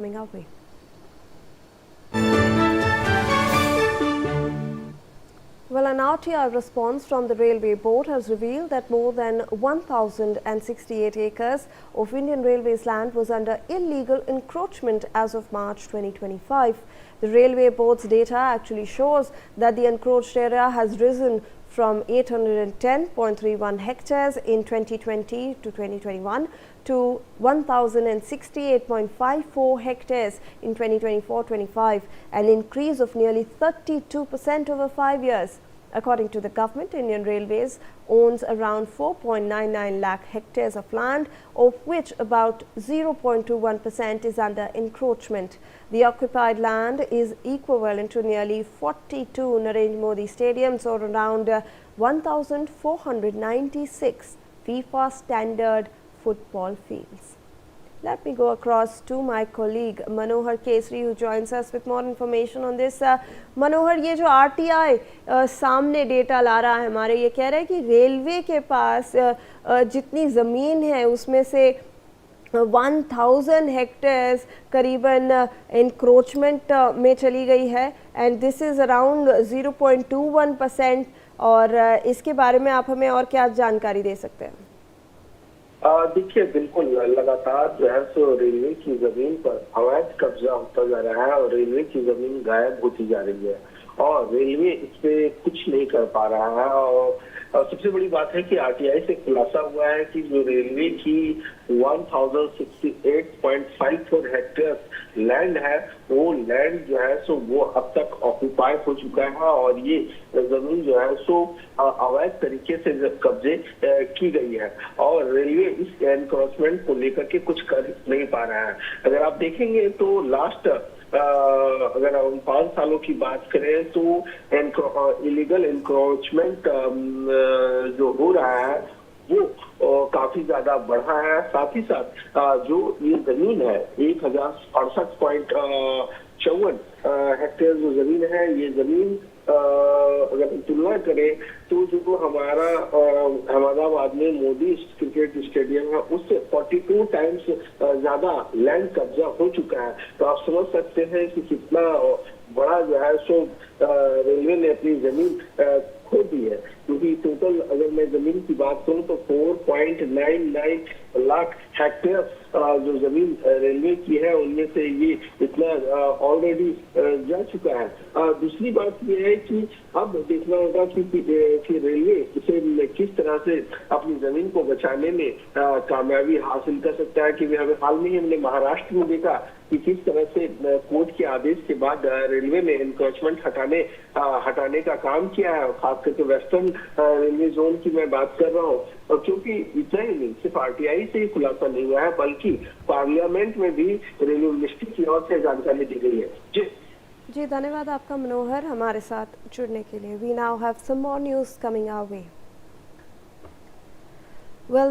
coming our way. Well, an RTI response from the Railway Board has revealed that more than 1,068 acres of Indian Railways land was under illegal encroachment as of March 2025. The Railway Board's data actually shows that the encroached area has risen from 810.31 hectares in 2020 to 2021 to 1,068.54 hectares in 2024-25, an increase of nearly 32% over 5 years. According to the government, Indian Railways owns around 4.99 lakh hectares of land, of which about 0.21% is under encroachment. The occupied land is equivalent to nearly 42 Narendra Modi stadiums, or around 1,496 FIFA standard football fields. Let me go across to my colleague Manohar Kesri, who joins us with more information on this. Manohar, ये जो RTI सामने data ला रहा है हमारे, ये कह रहा है कि रेलवे के पास जितनी ज़मीन है उसमें से 1,000 हेक्टेयर्स करीबन एनक्रोचमेंट में चली गई है, एंड दिस इज़ अराउंड 0.21%. और इसके बारे में आप हमें और क्या जानकारी दे सकते हैं? देखिए, बिल्कुल लगातार जो है सो रेलवे की जमीन पर अवैध कब्जा होता जा रहा है और रेलवे की जमीन गायब होती जा रही है और रेलवे इस पे कुछ नहीं कर पा रहा है। और सबसे बड़ी बात है कि आरटीआई से खुलासा हुआ है कि जो रेलवे की 1068.54 हेक्टेयर लैंड है, वो लैंड जो है सो वो अब तक ऑक्यूपाई हो चुका है और ये जमीन जो है सो अवैध तरीके से कब्जे की गई है और रेलवे इस एनक्रोचमेंट को लेकर के कुछ कर नहीं पा रहा है। अगर आप देखेंगे तो लास्ट अगर हम 5 सालों की बात करें तो इलीगल एनक्रोचमेट जो हो रहा है वो काफी ज्यादा बढ़ा है। साथ ही साथ जो ये जमीन है 1068.54 हेक्टेयर जो जमीन है, ये जमीन अगर तुलना करें तो जो हमारा अहमदाबाद में मोदी क्रिकेट स्टेडियम है उससे 42 टाइम्स ज्यादा लैंड कब्जा हो चुका है। तो आप समझ सकते हैं कि कितना बड़ा जो है सो रेलवे ने अपनी जमीन खो दी है, क्योंकि टोटल अगर मैं जमीन की बात करूं तो 4.99 लाख हेक्टेयर जो जमीन रेलवे की है उनमें से ये इतना ऑलरेडी जा चुका है। दूसरी बात ये है कि अब देखना होगा कि रेलवे इसे किस तरह से अपनी जमीन को बचाने में कामयाबी हासिल कर सकता है। कि हमें हाल में ही हमने महाराष्ट्र में देखा कि किस तरह से कोर्ट के आदेश के बाद रेलवे ने एनक्रोचमेंट हटाने का काम किया है, खास करके वेस्टर्न रेलवे जोन की मैं बात कर रहा हूँ। और क्योंकि इतना ही नहीं, सिर्फ आरटीआई से ही खुलासा नहीं हुआ है बल्कि पार्लियामेंट में भी रेलवे मिनिस्ट्री की ओर से जानकारी दी गई है। जी धन्यवाद आपका मनोहर, हमारे साथ जुड़ने के लिए। We now have some more news coming our way. Well